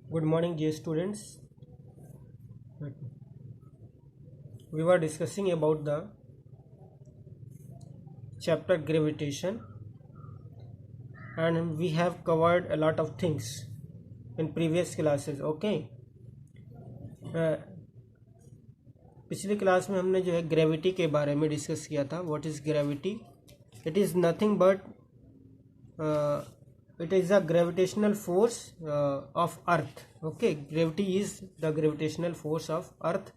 Good morning, dear students. We were discussing about the chapter gravitation, and we have covered a lot of things in previous classes. Okay. पिछली class में हमने जो है gravity के बारे में discuss किया था. What is gravity? It is nothing but it is a gravitational force of earth. Okay, gravity is the gravitational force of earth.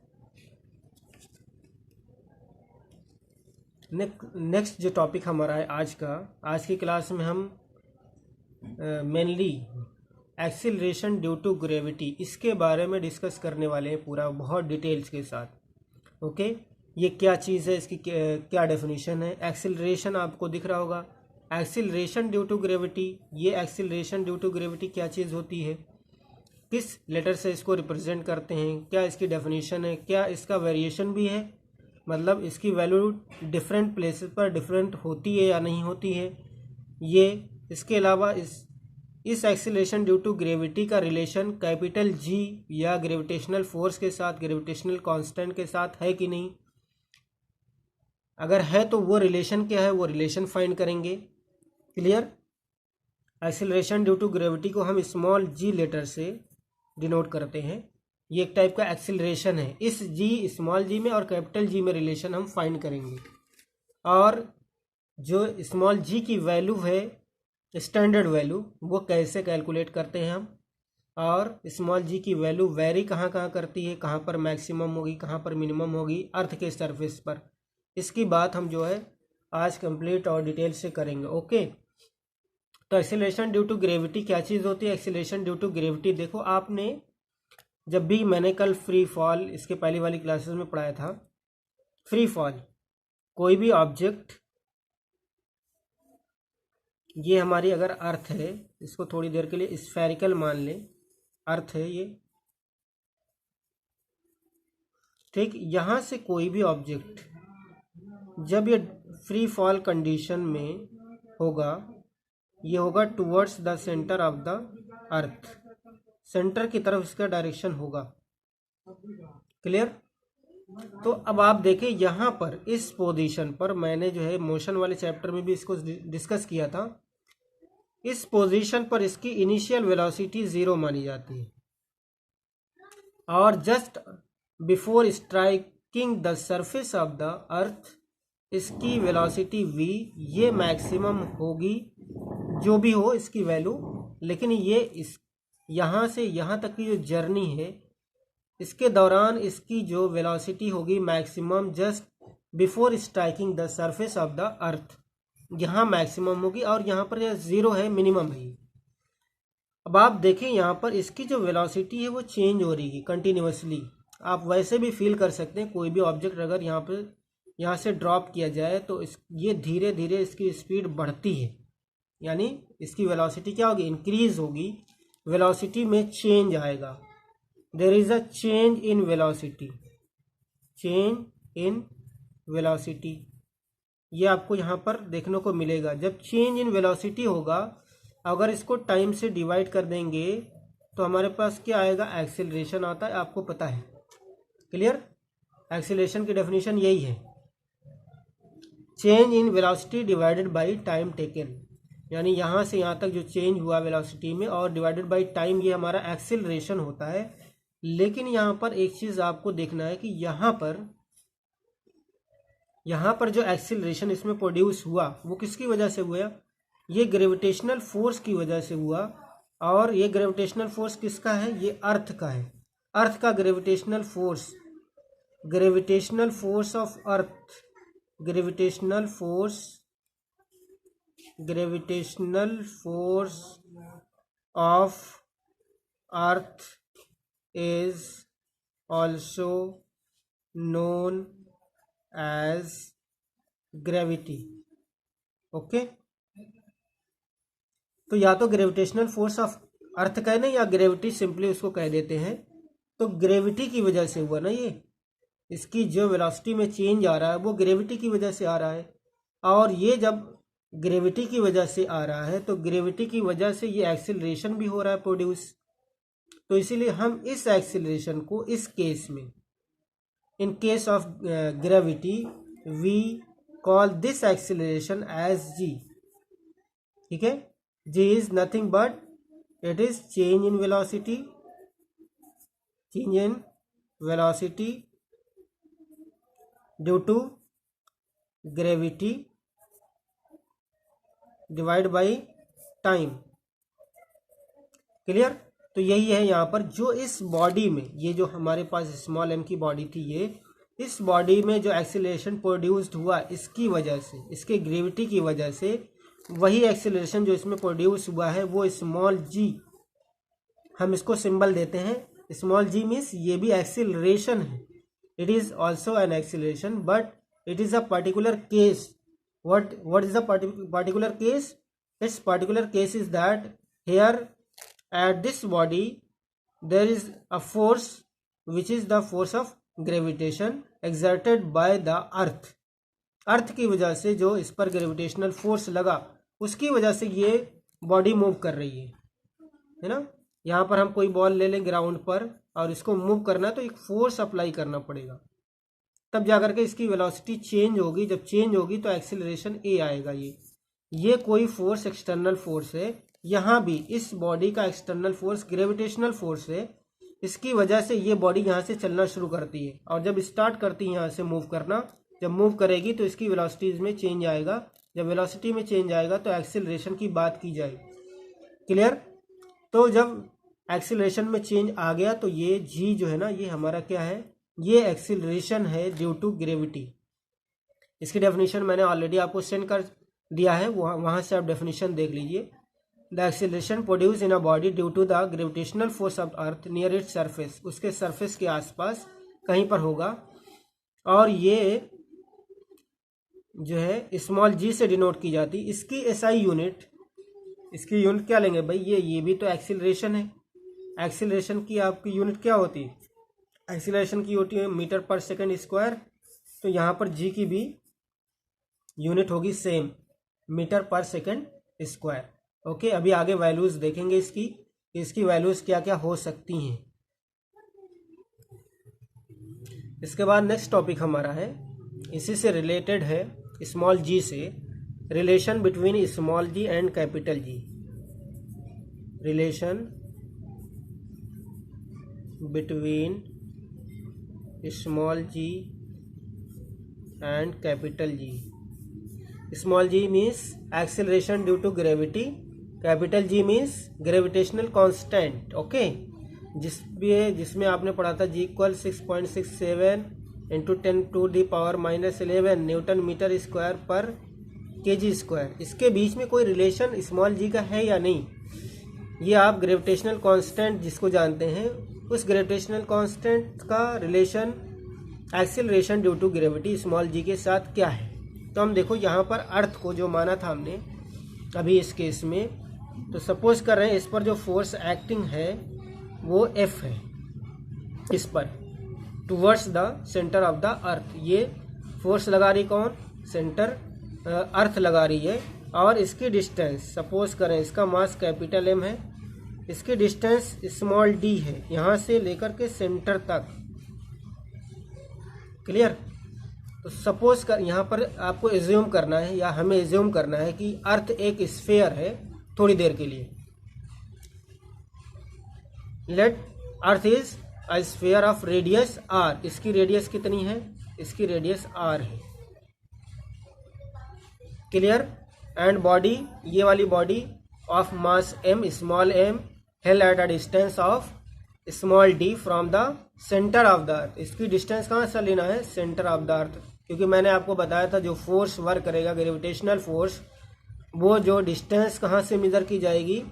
Next जो टॉपिक हमारा है आज की क्लास में हम mainly acceleration due to gravity इसके बारे में डिस्कस करने वाले हैं पूरा बहुत डिटेल्स के साथ. ओके, ये क्या चीज़ है, इसकी क्या डेफिनेशन है. एक्सीलरेशन आपको दिख रहा होगा. एक्सीलरेशन ड्यू टू ग्रेविटी, ये एक्सीलरेशन ड्यू टू ग्रेविटी क्या चीज़ होती है, किस लेटर से इसको रिप्रेजेंट करते हैं, क्या इसकी डेफिनेशन है, क्या इसका वेरिएशन भी है, मतलब इसकी वैल्यू डिफरेंट प्लेसेस पर डिफरेंट होती है या नहीं होती है. ये इसके अलावा इस एक्सीलरेशन ड्यू टू ग्रेविटी का रिलेशन कैपिटल जी या ग्रेविटेशनल फोर्स के साथ, ग्रेविटेशनल कांस्टेंट के साथ है कि नहीं. अगर है तो वो रिलेशन क्या है, वो रिलेशन फाइंड करेंगे. Clear? Acceleration due to gravity को हम स्मॉल जी लेटर से डिनोट करते हैं. ये एक टाइप का एक्सीलरेशन है. इस जी, स्मॉल जी में और कैपिटल जी में रिलेशन हम फाइंड करेंगे. और जो स्मॉल जी की वैल्यू है, स्टैंडर्ड वैल्यू, वो कैसे कैलकुलेट करते हैं हम, और स्मॉल जी की वैल्यू वेरी कहाँ कहाँ करती है, कहाँ पर मैक्सिमम होगी, कहाँ पर मिनिमम होगी अर्थ के सरफेस पर. इसकी बात हम जो है आज कंप्लीट और डिटेल से करेंगे. ओके, तो एक्सीलरेशन ड्यू टू ग्रेविटी क्या चीज़ होती है. एक्सीलरेशन ड्यू टू ग्रेविटी, देखो आपने जब भी, मैंने कल फ्री फॉल इसके पहली वाली क्लासेस में पढ़ाया था. फ्री फॉल, कोई भी ऑब्जेक्ट, ये हमारी अगर अर्थ है, इसको थोड़ी देर के लिए स्फेरिकल मान लें, अर्थ है ये, ठीक. यहाँ से कोई भी ऑब्जेक्ट जब ये फ्री फॉल कंडीशन में होगा, ये होगा towards the centre of the earth, centre की तरफ इसका डायरेक्शन होगा. क्लियर? तो अब आप देखें यहाँ पर इस पोजीशन पर, मैंने जो है मोशन वाले चैप्टर में भी इसको डिस्कस किया था. इस पोजीशन पर इसकी इनिशियल वेलोसिटी 0 मानी जाती है, और just before striking the surface of the earth इसकी वेलोसिटी v, ये मैक्सिमम होगी, जो भी हो इसकी वैल्यू. लेकिन ये इस यहाँ से यहाँ तक की जो जर्नी है, इसके दौरान इसकी जो वेलोसिटी होगी maximum just before striking the surface of the अर्थ, यहाँ मैक्सिमम होगी, और यहाँ पर यह 0 है, मिनिमम है. अब आप देखें यहाँ पर इसकी जो वेलोसिटी है वो चेंज हो रही है कंटिन्यूसली. आप वैसे भी फील कर सकते हैं, कोई भी ऑब्जेक्ट अगर यहाँ से ड्रॉप किया जाए तो ये धीरे धीरे इसकी स्पीड बढ़ती है, यानी इसकी वेलोसिटी क्या होगी, इंक्रीज होगी, वेलोसिटी में चेंज आएगा. There is a change in velocity, change in velocity, ये आपको यहाँ पर देखने को मिलेगा. जब चेंज इन वेलोसिटी होगा, अगर इसको टाइम से डिवाइड कर देंगे तो हमारे पास क्या आएगा, एक्सीलरेशन आता है, आपको पता है. क्लियर? एक्सीलरेशन की डेफिनेशन यही है, change in velocity divided by time taken, यानी यहाँ से यहाँ तक जो चेंज हुआ वेलोसिटी में और डिवाइडेड बाय टाइम, ये हमारा एक्सीलरेशन होता है. लेकिन यहाँ पर एक चीज़ आपको देखना है कि यहाँ पर जो एक्सीलरेशन इसमें प्रोड्यूस हुआ वो किसकी वजह से हुआ, ये ग्रेविटेशनल फोर्स की वजह से हुआ. और ये ग्रेविटेशनल फोर्स किसका है, ये अर्थ का है. अर्थ का gravitational force, gravitational force of earth, gravitational force of earth is also known as gravity. Okay, तो या तो ग्रेविटेशनल फोर्स ऑफ अर्थ कहने या ग्रेविटी सिंपली उसको कह देते हैं. तो ग्रेविटी की वजह से हुआ ना, ये इसकी जो वेलोसिटी में चेंज आ रहा है वो ग्रेविटी की वजह से आ रहा है. और ये जब ग्रेविटी की वजह से आ रहा है तो ग्रेविटी की वजह से ये एक्सीलरेशन भी हो रहा है प्रोड्यूस. तो इसीलिए हम इस एक्सीलरेशन को इस केस में, in case of gravity, we call this acceleration as g. ठीक है, g is nothing but it is change in velocity, change in velocity due to gravity divide by time. Clear? तो यही है यहाँ पर, जो इस बॉडी में, ये जो हमारे पास स्मॉल एम की बॉडी थी, ये इस बॉडी में जो एक्सीलरेशन प्रोड्यूस्ड हुआ इसकी वजह से, इसके ग्रेविटी की वजह से, वही एक्सीलरेशन जो इसमें प्रोड्यूस हुआ है वो स्मॉल जी, हम इसको सिंबल देते हैं स्मॉल जी, मीन्स ये भी एक्सीलरेशन है। It is also an acceleration but it is a particular case. what is the particular case? Its particular case is that here at this body there is a force which is the force of gravitation exerted by the earth। अर्थ की वजह से जो इस पर gravitational force लगा उसकी वजह से ये बॉडी मूव कर रही है ना। यहाँ पर हम कोई बॉल ले लें ग्राउंड पर और इसको मूव करना है तो एक फोर्स अप्लाई करना पड़ेगा, तब जाकर के इसकी वेलोसिटी चेंज होगी। जब चेंज होगी तो एक्सीलरेशन ए आएगा। ये कोई फोर्स, एक्सटर्नल फोर्स है। यहाँ भी इस बॉडी का एक्सटर्नल फोर्स ग्रेविटेशनल फोर्स है। इसकी वजह से ये बॉडी यहाँ से चलना शुरू करती है और जब स्टार्ट करती है यहाँ से मूव करना, जब मूव करेगी तो इसकी वेलोसिटीज में चेंज आएगा। जब वेलोसिटी में चेंज आएगा तो एक्सीलरेशन की बात की जाएगी। क्लियर? तो जब एक्सीलरेशन में चेंज आ गया तो ये जी जो है ना, ये हमारा क्या है, ये एक्सीलरेशन है ड्यू टू ग्रेविटी। इसकी डेफिनेशन मैंने ऑलरेडी आपको सेंड कर दिया है, वहाँ से आप डेफिनेशन देख लीजिए। The acceleration produce in a body due to the gravitational force of earth near its surface, उसके सरफेस के आसपास कहीं पर होगा। और ये जो है स्मॉल जी से डिनोट की जाती। इसकी एसआई यूनिट, इसकी यूनिट क्या लेंगे भाई, ये भी तो एक्सीलरेशन है। एक्सीलरेशन की आपकी यूनिट क्या होती है? एक्सीलरेशन की होती है मीटर पर सेकंड स्क्वायर। तो यहाँ पर जी की भी यूनिट होगी सेम, मीटर पर सेकंड स्क्वायर। ओके, अभी आगे वैल्यूज देखेंगे इसकी वैल्यूज क्या क्या हो सकती हैं। इसके बाद नेक्स्ट टॉपिक हमारा है, इसी से रिलेटेड है, स्मॉल जी से, relation between small g and capital G. Relation between small g and capital G. Small g means acceleration due to gravity, capital G means gravitational constant. Okay, जिसमें आपने पढ़ा था g equal 6.67 into 10⁻⁻11 newton metre square पर KG square. इसके बीच में कोई relation small जी का है या नहीं, ये आप ग्रेविटेशनल कांस्टेंट जिसको जानते हैं, उस ग्रेविटेशनल कांस्टेंट का relation acceleration due to gravity small g के साथ क्या है। तो हम देखो यहाँ पर अर्थ को जो माना था हमने अभी इस केस में, तो सपोज कर रहे हैं इस पर जो फोर्स एक्टिंग है वो एफ है, इस पर towards the centre of the अर्थ। ये फोर्स लगा रही कौन, सेंटर अर्थ लगा रही है। और इसकी डिस्टेंस सपोज करें, इसका मास कैपिटल एम है, इसकी डिस्टेंस स्मॉल डी है यहाँ से लेकर के सेंटर तक। क्लियर? तो सपोज कर यहाँ पर आपको एज्यूम करना है, या हमें एज्यूम करना है कि अर्थ एक स्फीयर है थोड़ी देर के लिए। Let earth is a sphere of radius r. इसकी रेडियस कितनी है, इसकी रेडियस आर है। क्लियर? एंड बॉडी, ये वाली body of mass m, small m, held at a distance of small d from the centre of the earth. इसकी distance कहाँ से लेना है, सेंटर ऑफ द अर्थ, क्योंकि मैंने आपको बताया था जो फोर्स वर्क करेगा ग्रेविटेशनल फोर्स, वो जो डिस्टेंस कहाँ से मेजर की जाएगी,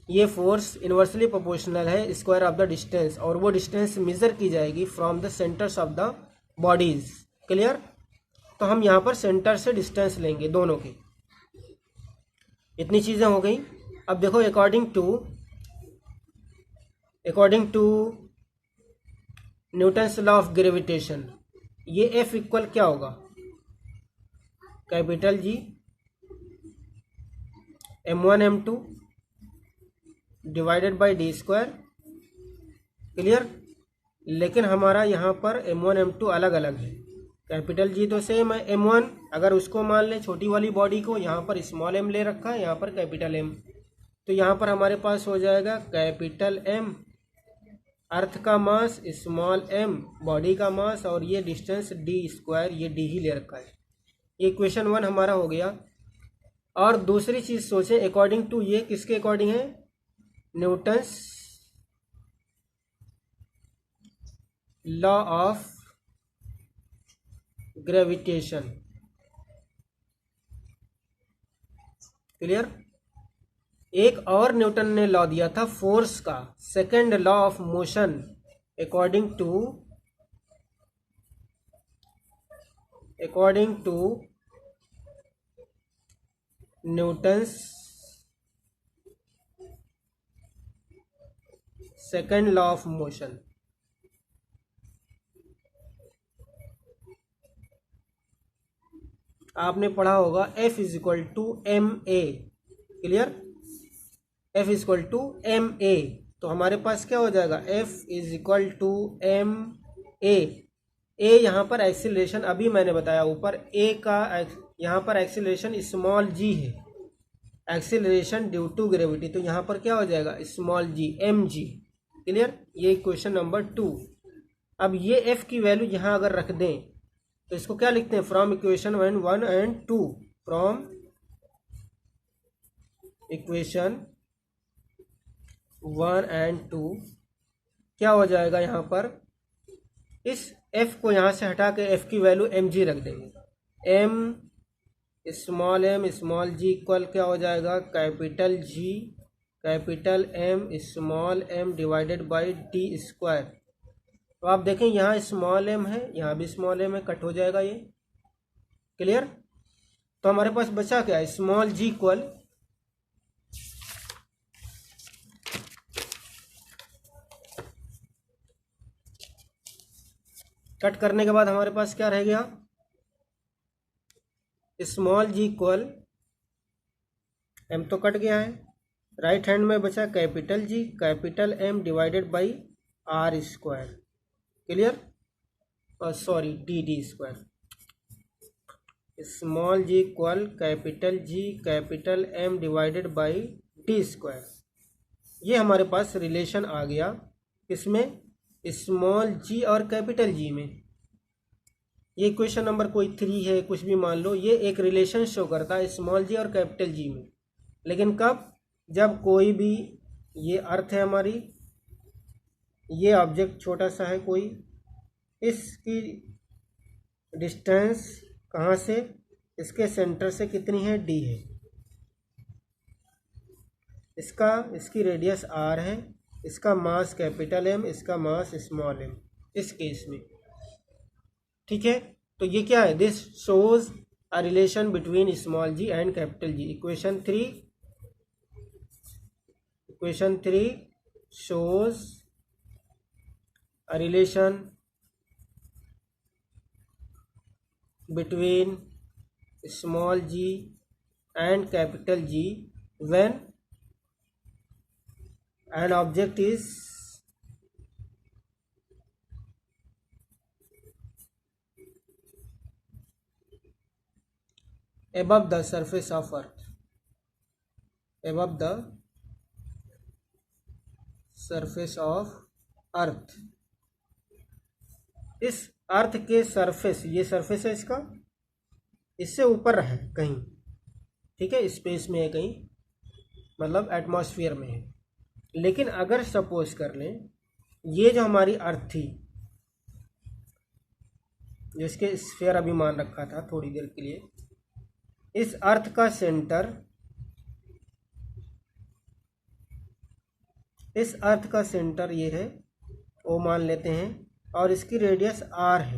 ये फोर्स इन्वर्सली प्रोपोर्शनल है स्क्वायर ऑफ द डिस्टेंस, और वो डिस्टेंस मेजर की जाएगी from the centres of the bodies. Clear? तो हम यहाँ पर सेंटर से डिस्टेंस लेंगे दोनों की। इतनी चीजें हो गई। अब देखो according to Newton's law of gravitation, ये एफ इक्वल क्या होगा, capital G m1 m2 divided by d square clear. लेकिन हमारा यहाँ पर M1 M2 अलग अलग है। कैपिटल जी तो सेम है, M1 अगर उसको मान लें छोटी वाली बॉडी को, यहाँ पर स्मॉल m ले रखा है, यहाँ पर कैपिटल M, तो यहाँ पर हमारे पास हो जाएगा कैपिटल M अर्थ का मास, स्मॉल m बॉडी का मास, और ये डिस्टेंस d², ये d ही ले रखा है। ये इक्वेशन 1 हमारा हो गया। और दूसरी चीज़ सोचें, अकॉर्डिंग टू, ये किसके अकॉर्डिंग है? Newton's law of gravitation. Clear. एक और न्यूटन ने लॉ दिया था फोर्स का, second law of motion, according to Newton's second law of motion. आपने पढ़ा होगा F = ma। Clear. F = ma, तो हमारे पास क्या हो जाएगा? F = ma। a यहाँ पर एक्सीलरेशन, अभी मैंने बताया ऊपर, a का यहाँ पर एक्सीलरेशन स्मॉल g है, एक्सीलरेशन ड्यू टू ग्रेविटी, तो यहाँ पर क्या हो जाएगा? Small g, mg। क्लियर। ये क्वेश्चन नंबर 2। अब ये F की वैल्यू यहाँ अगर रख दें तो इसको क्या लिखते हैं? From equation 1 and 2, from equation 1 and 2 क्या हो जाएगा? यहाँ पर इस F को यहाँ से हटा के F की वैल्यू mg रख देंगे। m स्मॉल g इक्वल क्या हो जाएगा? Capital G capital M small m divided by d²। तो आप देखें यहाँ स्मॉल m है, यहाँ भी स्मॉल m है, कट हो जाएगा ये। क्लियर। तो हमारे पास बचा क्या? स्मॉल g इक्वल कट करने के बाद हमारे पास क्या रह गया? स्मॉल g इक्वल m तो कट गया है, राइट हैंड में बचा capital G capital M divided by r²। Clear. Sorry d²। Small g equal capital G capital M divided by d²। ये हमारे पास रिलेशन आ गया, इसमें स्मॉल g और कैपिटल G में। ये क्वेश्चन नंबर कोई 3 है, कुछ भी मान लो, ये एक रिलेशन शो करता है स्मॉल g और कैपिटल G में। लेकिन कब? जब कोई भी, ये अर्थ है हमारी, ये ऑब्जेक्ट छोटा सा है कोई, इसकी डिस्टेंस कहाँ से? इसके सेंटर से कितनी है? d है। इसकी रेडियस r है, इसका मास कैपिटल M, इसका मास स्मॉल m, इस केस में। ठीक है। तो ये क्या है? This shows a relation between small g and capital G। Equation 3 shows a relation between small g and capital G when an object is above the surface of earth, above the surface of earth। इस अर्थ के surface, ये surface है इसका, इससे ऊपर है कहीं। ठीक है, स्पेस में है कहीं, मतलब एटमॉस्फेयर में है। लेकिन अगर सपोज कर लें ये जो हमारी अर्थ थी, जिसके स्फीयर अभी मान रखा था थोड़ी देर के लिए, इस अर्थ का सेंटर, इस अर्थ का सेंटर ये है, ओ मान लेते हैं, और इसकी रेडियस r है।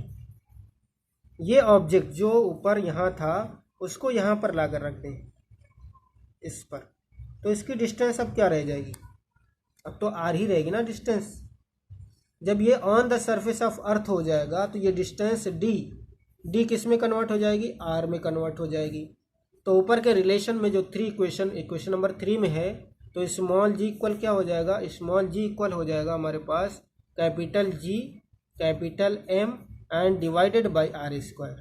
ये ऑब्जेक्ट जो ऊपर यहाँ था उसको यहाँ पर लाकर रख दें, इस पर, तो इसकी डिस्टेंस अब क्या रह जाएगी? अब तो r ही रहेगी ना डिस्टेंस। जब ये ऑन द सरफेस ऑफ अर्थ हो जाएगा तो ये डिस्टेंस d किस में कन्वर्ट हो जाएगी? r में कन्वर्ट हो जाएगी। तो ऊपर के रिलेशन में जो इक्वेशन नंबर 3 में है, तो स्मॉल g इक्वल क्या हो जाएगा? स्मॉल g इक्वल हो जाएगा हमारे पास capital G capital M and divided by r square.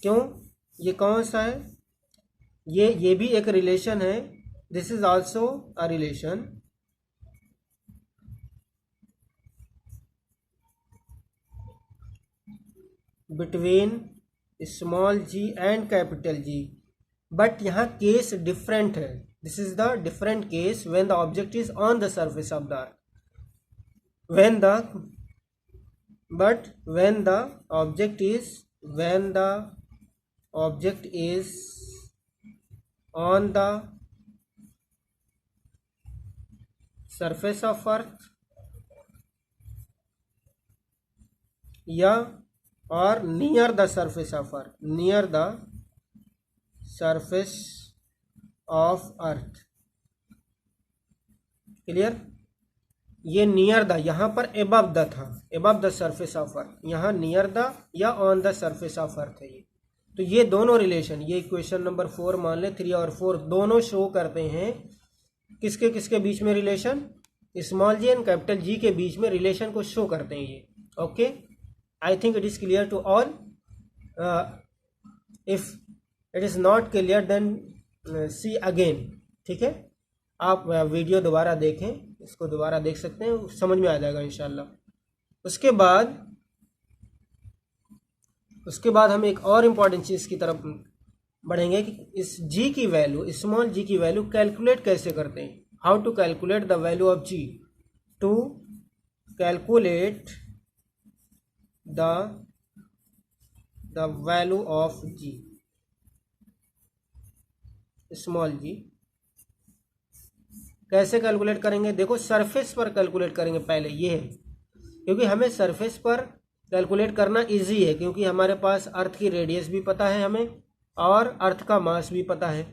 क्यों, ये कौन सा है, ये भी एक रिलेशन है, this is also a relation between small g and capital G, but यहाँ केस डिफरेंट है। This is the different case when the object is on the surface of the earth, when the object is on the surface of earth या और near the surface of earth, near the surface of earth, clear. ये near the, यहाँ पर above the था, above the surface of अर्थ, यहाँ near the या on the surface of अर्थ है ये। तो ये दोनों रिलेशन, ये इक्वेशन नंबर 4 मान ले, 3 और 4 दोनों शो करते हैं किसके किसके बीच में relation, small g and capital G के बीच में रिलेशन को शो करते हैं ये। Okay, I think it is clear to all. If it is not clear then see again, ठीक है। आप वीडियो दोबारा देखें, इसको दोबारा देख सकते हैं, समझ में आ जाएगा इंशाल्लाह। उसके बाद हम एक और इम्पॉर्टेंट चीज़ की तरफ बढ़ेंगे कि इस जी की वैल्यू, स्मॉल जी की वैल्यू कैलकुलेट कैसे करते हैं, how to calculate the value of g, to calculate the value of g, small g कैसे कैलकुलेट करेंगे। देखो सरफेस पर कैलकुलेट करेंगे पहले, ये है क्योंकि हमें सरफेस पर कैलकुलेट करना इजी है, क्योंकि हमारे पास अर्थ की रेडियस भी पता है हमें और अर्थ का मास भी पता है।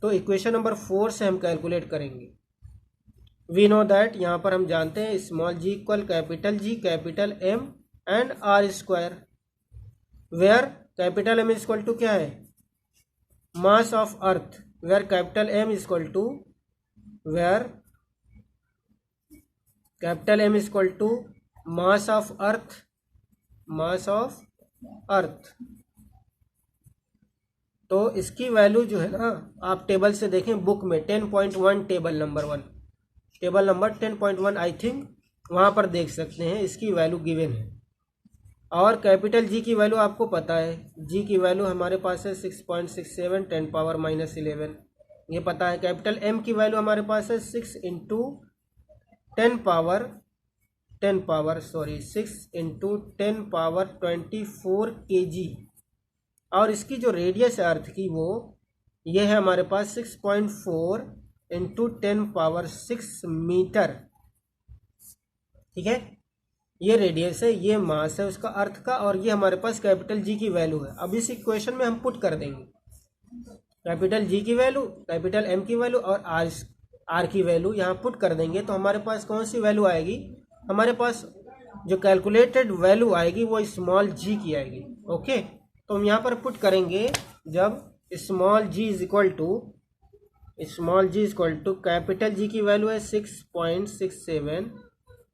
तो इक्वेशन नंबर 4 से हम कैलकुलेट करेंगे। वी नो दैट, यहाँ पर हम जानते हैं small g equal capital G capital M and r square, where capital M equal to क्या है, mass of earth, where capital M equal to where capital M is equal to mass of earth, तो इसकी value जो है ना, आप table से देखें बुक में 10.1 टेबल नंबर 10.1 आई थिंक, वहाँ पर देख सकते हैं इसकी वैल्यू गिवन है। और कैपिटल जी की वैल्यू आपको पता है, जी की वैल्यू हमारे पास है 6.67 10⁻11, ये पता है। कैपिटल एम की वैल्यू हमारे पास है 6 इंटू 10 पावर 24 kg, और इसकी जो रेडियस है अर्थ की वो ये है हमारे पास 6.4 इंटू 10⁻6 मीटर, ठीक है। ये रेडियस है, ये मास है उसका अर्थ का, और ये हमारे पास कैपिटल जी की वैल्यू है। अब इस इक्वेशन में हम पुट कर देंगे कैपिटल जी की वैल्यू, कैपिटल एम की वैल्यू और आर की वैल्यू यहाँ पुट कर देंगे, तो हमारे पास कौन सी वैल्यू आएगी, हमारे पास जो कैलकुलेटेड वैल्यू आएगी वो स्मॉल जी की आएगी। ओके, तो हम यहाँ पर पुट करेंगे, जब small g is equal to capital G की वैल्यू है 6.67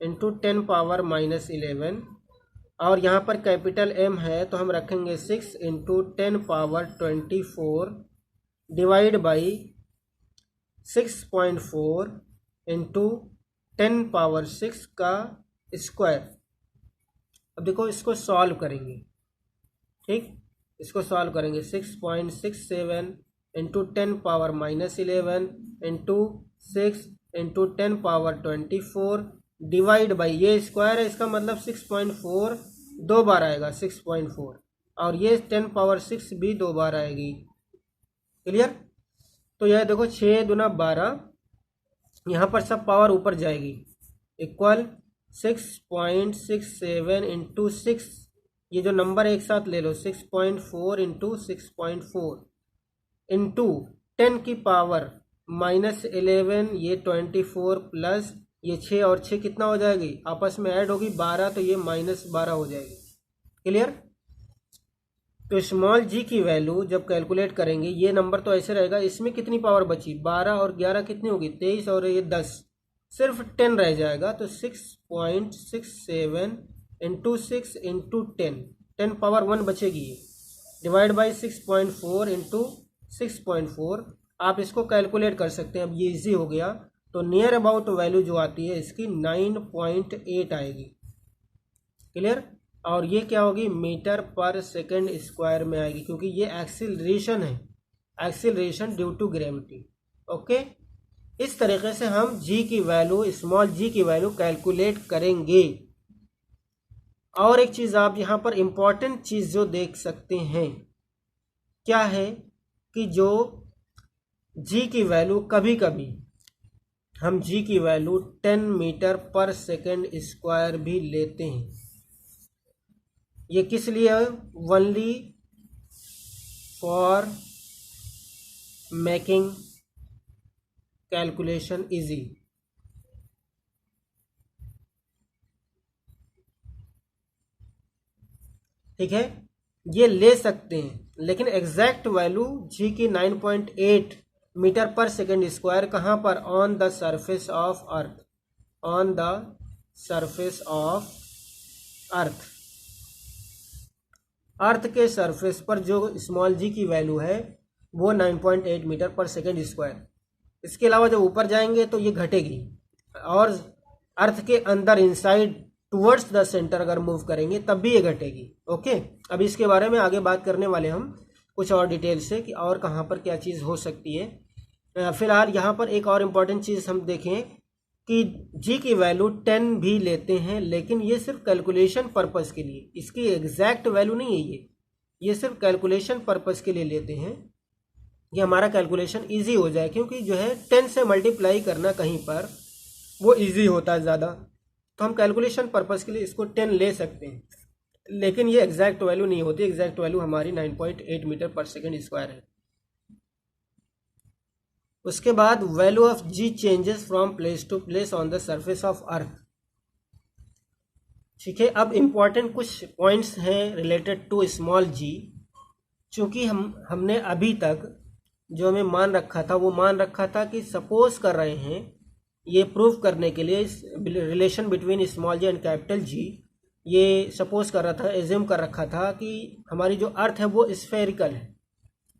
इंटू 10⁻11, और यहाँ पर कैपिटल एम है तो हम रखेंगे 6 इंटू 10⁻24 डिवाइड बाई 6.4 इंटू 10⁻6 का स्क्वायर। अब देखो इसको सॉल्व करेंगे, ठीक, इसको सॉल्व करेंगे 6.67 into 10⁻11 into 6 into 10⁻24 divide by, ये स्क्वायर है इसका मतलब 6.4 दो बार आएगा 6.4, और ये 10⁻6 भी दो बार आएगी, क्लियर। तो यह देखो 6 दूना 12, यहाँ पर सब पावर ऊपर जाएगी, इक्वल 6.67 इंटू 6, ये जो नंबर एक साथ ले लो 6.4 इंटू 6.4 इंटू 10 की पावर -11, ये 24 प्लस ये 6 और 6 कितना हो जाएगी, आपस में ऐड होगी 12, तो ये -12 हो जाएगी, क्लियर। तो स्मॉल जी की वैल्यू जब कैलकुलेट करेंगे, ये नंबर तो ऐसे रहेगा, इसमें कितनी पावर बची 12 और 11 कितनी होगी 23 और ये 10, सिर्फ 10 रह जाएगा, तो 6.67 इंटू 6 इंटू 10 पावर 1 बचेगी, डिवाइड बाई 6.4 इंटू 6.4। आप इसको कैलकुलेट कर सकते हैं, अब ये इजी हो गया। तो नियर अबाउट वैल्यू जो आती है इसकी 9.8 आएगी। क्लियर। और ये क्या होगी, मीटर पर सेकंड स्क्वायर में आएगी, क्योंकि ये एक्सीलरेशन है, acceleration due to gravity. Okay, इस तरीके से हम जी की वैल्यू, स्मॉल जी की वैल्यू कैलकुलेट करेंगे। और एक चीज़ आप यहाँ पर इम्पॉर्टेंट चीज़ जो देख सकते हैं क्या है कि जो जी की वैल्यू कभी कभी हम जी की वैल्यू 10 मीटर पर सेकंड स्क्वायर भी लेते हैं। ये किस लिए है, only for making calculation easy. ठीक है, ये ले सकते हैं, लेकिन एग्जैक्ट वैल्यू जी की 9.8 मीटर पर सेकेंड स्क्वायर कहाँ पर, on the surface of earth, on the surface of earth, earth के सरफेस पर जो स्मॉल जी की वैल्यू है वो 9.8 मीटर पर सेकेंड स्क्वायर। इसके अलावा जब ऊपर जाएंगे तो ये घटेगी, और अर्थ के अंदर इनसाइड टुवर्ड्स द सेंटर अगर मूव करेंगे तब भी ये घटेगी। ओके, अब इसके बारे में आगे बात करने वाले हम कुछ और डिटेल से कि और कहाँ पर क्या चीज़ हो सकती है। फिलहाल यहाँ पर एक और इम्पॉर्टेंट चीज़ हम देखें कि जी की वैल्यू 10 भी लेते हैं, लेकिन ये सिर्फ कैलकुलेशन पर्पस के लिए, इसकी एग्जैक्ट वैल्यू नहीं है ये सिर्फ कैलकुलेशन पर्पस के लिए लेते हैं। ये हमारा कैलकुलेशन इजी हो जाए, क्योंकि जो है 10 से मल्टीप्लाई करना कहीं पर वो इजी होता है ज़्यादा, तो हम कैलकुलेशन पर्पस के लिए इसको 10 ले सकते हैं, लेकिन ये एग्जैक्ट वैल्यू नहीं होती। एग्जैक्ट वैल्यू हमारी 9.8 मीटर पर सेकेंड स्क्वायर है। उसके बाद value of g changes from place to place on the surface of earth. ठीक है, अब इम्पॉर्टेंट कुछ पॉइंट्स हैं रिलेटेड टू स्मॉल जी। चूँकि हमने अभी तक जो हमें मान रखा था वो मान रखा था कि सपोज कर रहे हैं, ये प्रूव करने के लिए relation between small g and capital G, ये सपोज कर रहा था, एज्यूम कर रखा था कि हमारी जो अर्थ है वो स्फेरिकल है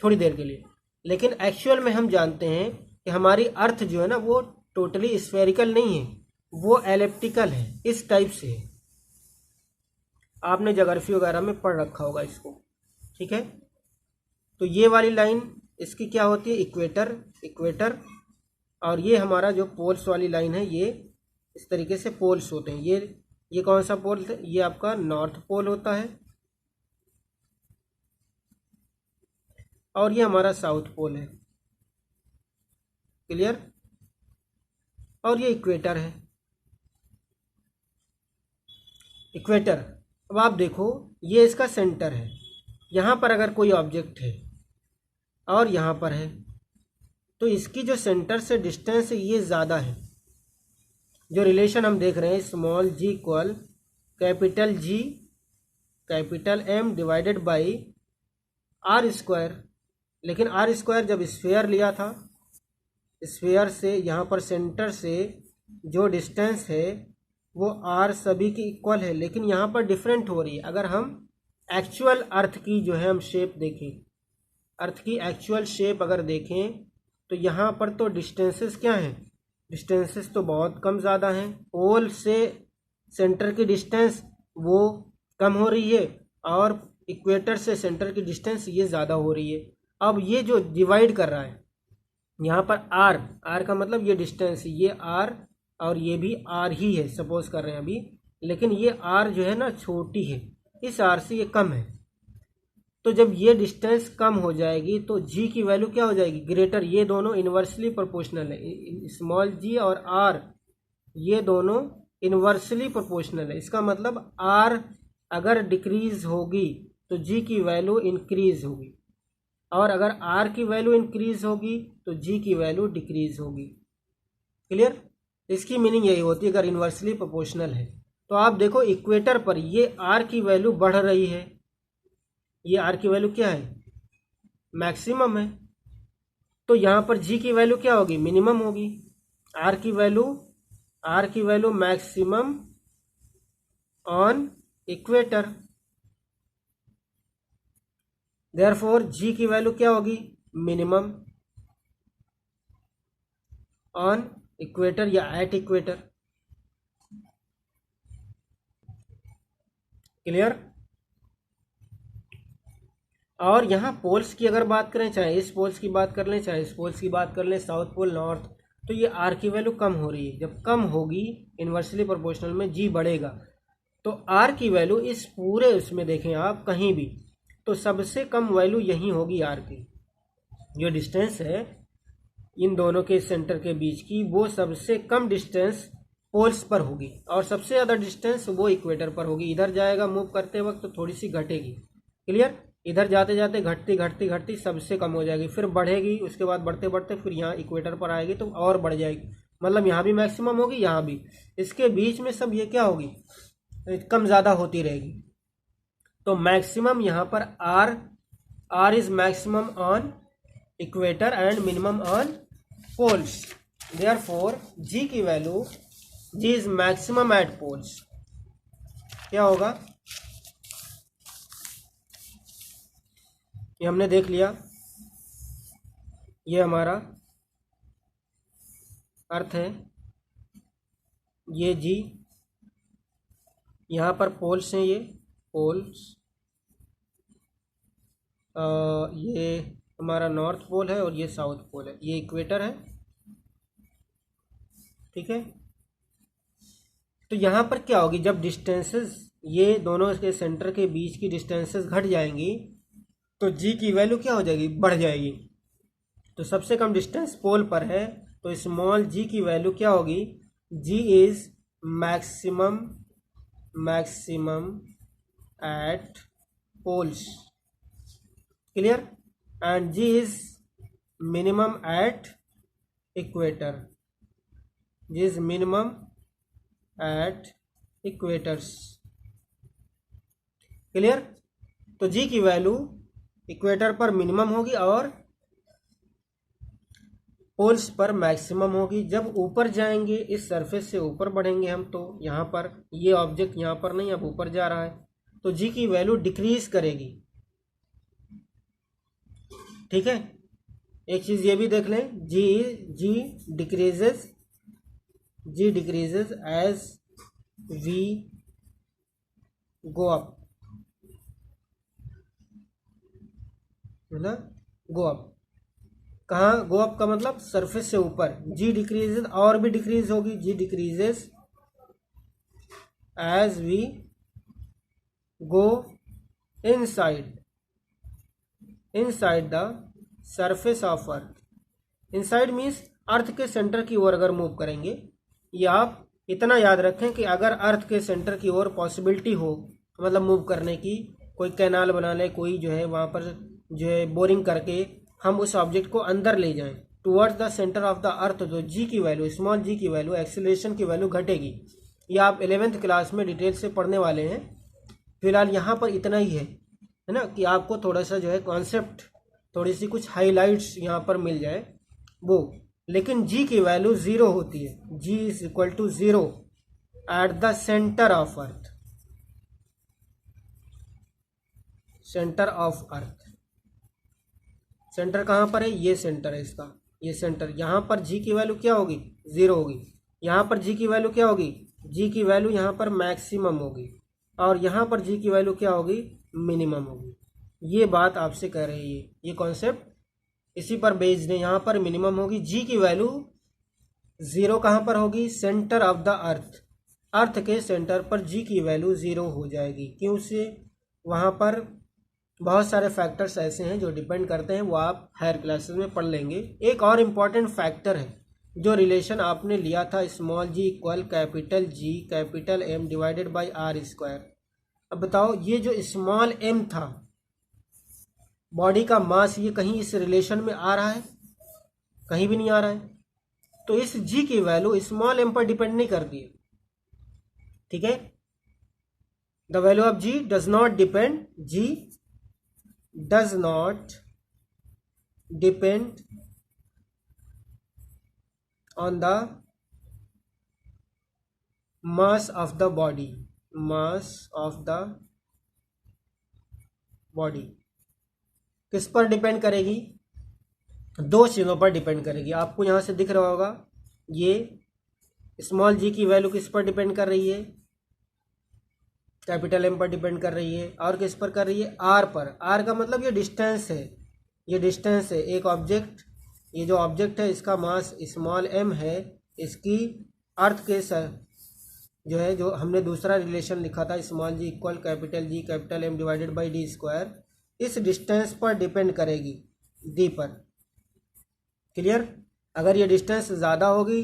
थोड़ी देर के लिए, लेकिन एक्चुअल में हम जानते हैं कि हमारी अर्थ जो है ना वो टोटली स्फेरिकल नहीं है, वो एलिप्टिकल है, इस टाइप से है। आपने ज्योग्राफी वगैरह में पढ़ रखा होगा इसको। ठीक है, तो ये वाली लाइन इसकी क्या होती है, इक्वेटर, इक्वेटर, और ये हमारा जो पोल्स वाली लाइन है ये इस तरीके से पोल्स होते हैं। ये कौन सा पोल है, ये आपका नॉर्थ पोल होता है, और ये हमारा साउथ पोल है। क्लियर। और ये इक्वेटर है, इक्वेटर। अब आप देखो ये इसका सेंटर है, यहाँ पर अगर कोई ऑब्जेक्ट है और यहाँ पर है, तो इसकी जो सेंटर से डिस्टेंस है ये ज़्यादा है। जो रिलेशन हम देख रहे हैं, small g equal capital G capital M divided by r square, लेकिन आर स्क्वायर जब स्फेयर लिया था, स्फेयर से यहाँ पर सेंटर से जो डिस्टेंस है वो आर सभी की इक्वल है, लेकिन यहाँ पर डिफरेंट हो रही है। अगर हम एक्चुअल अर्थ की जो है हम शेप देखें, अर्थ की एक्चुअल शेप अगर देखें, तो यहाँ पर तो डिस्टेंसेस क्या हैं, डिस्टेंसेस तो बहुत कम ज़्यादा हैं। पोल से सेंटर की डिस्टेंस वो कम हो रही है, और इक्वेटर से सेंटर की डिस्टेंस ये ज़्यादा हो रही है। अब ये जो डिवाइड कर रहा है यहाँ पर आर, आर का मतलब ये डिस्टेंस, ये आर और ये भी आर ही है, सपोज कर रहे हैं अभी, लेकिन ये आर जो है ना छोटी है, इस आर से ये कम है। तो जब ये डिस्टेंस कम हो जाएगी तो जी की वैल्यू क्या हो जाएगी, ग्रेटर। ये दोनों इन्वर्सली प्रोपोर्शनल है, स्मॉल जी और आर ये दोनों इन्वर्सली प्रोपोर्शनल है। इसका मतलब आर अगर डिक्रीज होगी तो जी की वैल्यू इंक्रीज होगी, और अगर आर की वैल्यू इंक्रीज होगी तो जी की वैल्यू डिक्रीज होगी। क्लियर। इसकी मीनिंग यही होती है अगर इन्वर्सली प्रोपोर्शनल है। तो आप देखो इक्वेटर पर ये आर की वैल्यू बढ़ रही है, ये आर की वैल्यू क्या है, मैक्सिमम है, तो यहाँ पर जी की वैल्यू क्या होगी, मिनिमम होगी। आर की वैल्यू आर की value maximum on equator, therefore g की वैल्यू क्या होगी, मिनिमम ऑन इक्वेटर या एट इक्वेटर। क्लियर। और यहाँ पोल्स की अगर बात करें, चाहे इस पोल्स की बात कर लें चाहे इस पोल्स की बात कर लें, साउथ पोल नॉर्थ, तो ये आर की वैल्यू कम हो रही है। जब कम होगी इन्वर्सली प्रोपोर्शनल में जी बढ़ेगा, तो आर की वैल्यू इस पूरे उसमें देखें आप कहीं भी, तो सबसे कम वैल्यू यहीं होगी आर की। जो डिस्टेंस है इन दोनों के सेंटर के बीच की, वो सबसे कम डिस्टेंस पोल्स पर होगी और सबसे ज़्यादा डिस्टेंस वो इक्वेटर पर होगी। इधर जाएगा मूव करते वक्त तो थोड़ी सी घटेगी। क्लियर। इधर जाते जाते घटती घटती घटती सबसे कम हो जाएगी, फिर बढ़ेगी, उसके बाद बढ़ते बढ़ते फिर यहाँ इक्वेटर पर आएगी तो और बढ़ जाएगी। मतलब यहाँ भी मैक्सिमम होगी, यहाँ भी, इसके बीच में सब ये क्या होगी, कम ज़्यादा होती रहेगी। तो मैक्सिमम यहाँ पर r is maximum on equator and minimum on poles, therefore g की value, g is maximum at poles, क्या होगा, ये हमने देख लिया। ये हमारा अर्थ है, ये जी, यहाँ पर पोल्स हैं, ये पोल्स, ये हमारा नॉर्थ पोल है और ये साउथ पोल है, ये इक्वेटर है। ठीक है। तो यहाँ पर क्या होगी, जब डिस्टेंसेस ये दोनों के सेंटर के बीच की डिस्टेंसेस घट जाएंगी तो जी की वैल्यू क्या हो जाएगी, बढ़ जाएगी। तो सबसे कम डिस्टेंस पोल पर है, तो स्मॉल जी की वैल्यू क्या होगी, जी is maximum at poles. Clear. And ji is minimum at equator, ji is minimum eight equators. Clear. तो जी की वैल्यू इक्वेटर पर मिनिमम होगी और पोल्स पर मैक्सिमम होगी। जब ऊपर जाएंगे, इस सरफेस से ऊपर बढ़ेंगे हम, तो यहाँ पर ये ऑब्जेक्ट यहाँ पर नहीं, अब ऊपर जा रहा है, तो जी की वैल्यू डिक्रीज करेगी। ठीक है। एक चीज ये भी देख लें, g decreases as we go up, है ना, गो अप। कहाँ गो अप का मतलब सरफेस से ऊपर, जी डिक्रीजेज और भी डिक्रीज होगी, g decreases as we go inside the surface of earth. Inside means earth के सेंटर की ओर अगर मूव करेंगे। ये आप इतना याद रखें कि अगर अर्थ के सेंटर की ओर पॉसिबिलिटी हो, मतलब मूव करने की, कोई कैनाल बना ले, कोई जो है वहाँ पर जो है बोरिंग करके हम उस ऑब्जेक्ट को अंदर ले जाएं towards the centre of the अर्थ, तो जी की वैल्यू, स्मॉल जी की वैल्यू, एक्सीलरेशन की वैल्यू घटेगी। ये आप 11th क्लास में डिटेल से पढ़ने वाले हैं। फिलहाल यहाँ पर इतना ही है ना, कि आपको थोड़ा सा जो है कॉन्सेप्ट, थोड़ी सी कुछ हाइलाइट्स यहाँ पर मिल जाए वो। लेकिन जी की वैल्यू 0 होती है, g is equal to 0 at the centre of earth, centre of earth. Centre कहाँ पर है, ये सेंटर है इसका, ये सेंटर। यहाँ पर जी की वैल्यू क्या होगी, 0 होगी। यहाँ पर जी की वैल्यू क्या होगी, जी की वैल्यू यहाँ पर मैक्सिमम होगी, और यहाँ पर जी की वैल्यू क्या होगी, मिनिमम होगी। ये बात आपसे कह रही है, ये कॉन्सेप्ट इसी पर बेस्ड है। यहाँ पर मिनिमम होगी, जी की वैल्यू 0 कहाँ पर होगी, centre of the earth, earth के सेंटर पर जी की वैल्यू 0 हो जाएगी। क्यों से, वहाँ पर बहुत सारे फैक्टर्स ऐसे हैं जो डिपेंड करते हैं, वो आप हायर क्लासेस में पढ़ लेंगे। एक और इम्पॉर्टेंट फैक्टर है, जो रिलेशन आपने लिया था, small g equal capital G capital M divided by r square. अब बताओ, ये जो स्मॉल एम था, बॉडी का मास, ये कहीं इस रिलेशन में आ रहा है, कहीं भी नहीं आ रहा है। तो इस जी की वैल्यू स्मॉल एम पर डिपेंड नहीं करती है। ठीक है। The value of ji does not depend, ji does not depend on the mass of the body, mass of the body किस पर डिपेंड करेगी? दो चीज़ों पर डिपेंड करेगी। आपको यहाँ से दिख रहा होगा, ये स्मॉल जी की वैल्यू किस पर डिपेंड कर रही है? कैपिटल एम पर डिपेंड कर रही है। और किस पर कर रही है? आर पर। आर का मतलब ये डिस्टेंस है, ये डिस्टेंस है। एक ऑब्जेक्ट, ये जो ऑब्जेक्ट है इसका मास स्मॉल एम है, इसकी अर्थ के जो है, जो हमने दूसरा रिलेशन लिखा था, small g equal capital G capital M divided by d square, इस डिस्टेंस पर डिपेंड करेगी, डी पर। क्लियर? अगर ये डिस्टेंस ज़्यादा होगी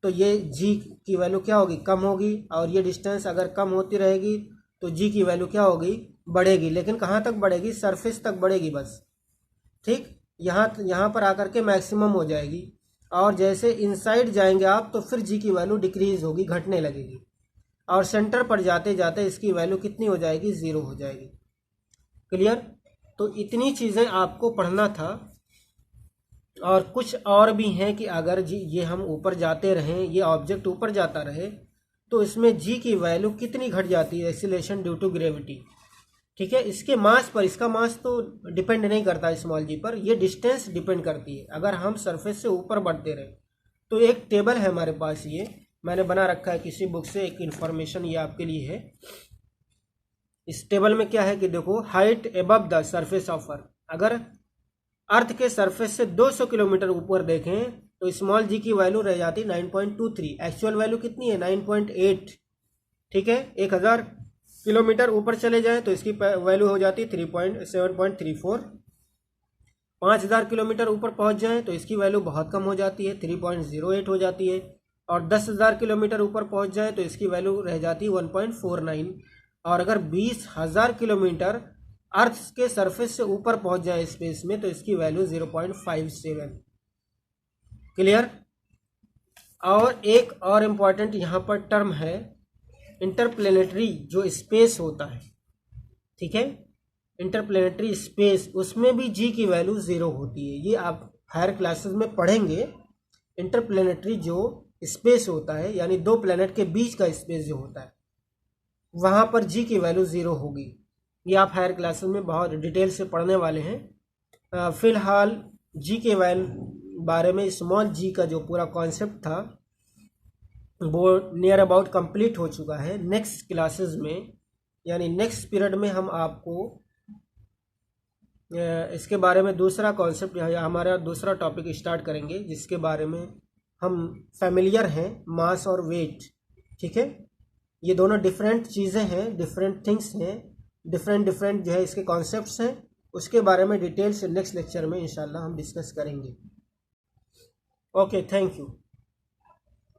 तो ये जी की वैल्यू क्या होगी? कम होगी। और ये डिस्टेंस अगर कम होती रहेगी तो जी की वैल्यू क्या होगी? बढ़ेगी। लेकिन कहाँ तक बढ़ेगी? सरफेस तक बढ़ेगी बस। ठीक, यहाँ पर आकर के मैक्सिमम हो जाएगी। और जैसे इनसाइड जाएंगे आप तो फिर जी की वैल्यू डिक्रीज होगी, घटने लगेगी। और सेंटर पर जाते जाते इसकी वैल्यू कितनी हो जाएगी? 0 हो जाएगी। क्लियर? तो इतनी चीज़ें आपको पढ़ना था। और कुछ और भी हैं कि अगर जी ये हम ऊपर जाते रहें, ये ऑब्जेक्ट ऊपर जाता रहे, तो इसमें जी की वैल्यू कितनी घट जाती है? Acceleration due to gravity. ठीक है, इसके मास पर, इसका मास तो डिपेंड नहीं करता स्मॉल जी पर, ये डिस्टेंस डिपेंड करती है। अगर हम सरफेस से ऊपर बढ़ते रहे तो एक टेबल है हमारे पास, ये मैंने बना रखा है किसी बुक से, एक इन्फॉर्मेशन ये आपके लिए है। इस टेबल में क्या है कि देखो, height above the surface of अर्थ, अगर अर्थ के सरफेस से 200 किलोमीटर ऊपर देखें तो स्मॉल जी की वैल्यू रह जाती 9.23। एक्चुअल वैल्यू कितनी है? 9.8। ठीक है, 1000 किलोमीटर ऊपर चले जाएं तो इसकी वैल्यू हो जाती है 7.34। 5000 किलोमीटर ऊपर पहुंच जाएं तो इसकी वैल्यू बहुत कम हो जाती है, 3.08 हो जाती है। और 10,000 किलोमीटर ऊपर पहुंच जाएं तो इसकी वैल्यू रह जाती है 1.49। और अगर 20,000 किलोमीटर अर्थ के सरफेस से ऊपर पहुंच जाए स्पेस में तो इसकी वैल्यू 0.57। क्लियर? और एक और इम्पॉर्टेंट यहाँ पर टर्म है, इंटरप्लेनेटरी जो स्पेस होता है। ठीक है, इंटरप्लेनेटरी स्पेस, उसमें भी जी की वैल्यू 0 होती है। ये आप हायर क्लासेस में पढ़ेंगे। इंटरप्लेनेटरी जो स्पेस होता है, यानी दो प्लेनेट के बीच का स्पेस जो होता है, वहाँ पर जी की वैल्यू 0 होगी। ये आप हायर क्लासेस में बहुत डिटेल से पढ़ने वाले हैं। फिलहाल जी के बारे में स्मॉल जी का जो पूरा कॉन्सेप्ट था वो नियर अबाउट कंप्लीट हो चुका है। नेक्स्ट क्लासेस में, यानी नेक्स्ट पीरियड में, हम आपको इसके बारे में दूसरा कॉन्सेप्ट या हमारा दूसरा टॉपिक स्टार्ट करेंगे, जिसके बारे में हम फैमिलियर हैं, मास और वेट। ठीक है, ये दोनों डिफरेंट चीज़ें हैं, डिफरेंट थिंग्स हैं, डिफरेंट जो है इसके कॉन्सेप्ट्स हैं। उसके बारे में डिटेल से नेक्स्ट लेक्चर में इंशाल्लाह हम डिस्कस करेंगे। Okay, thank you.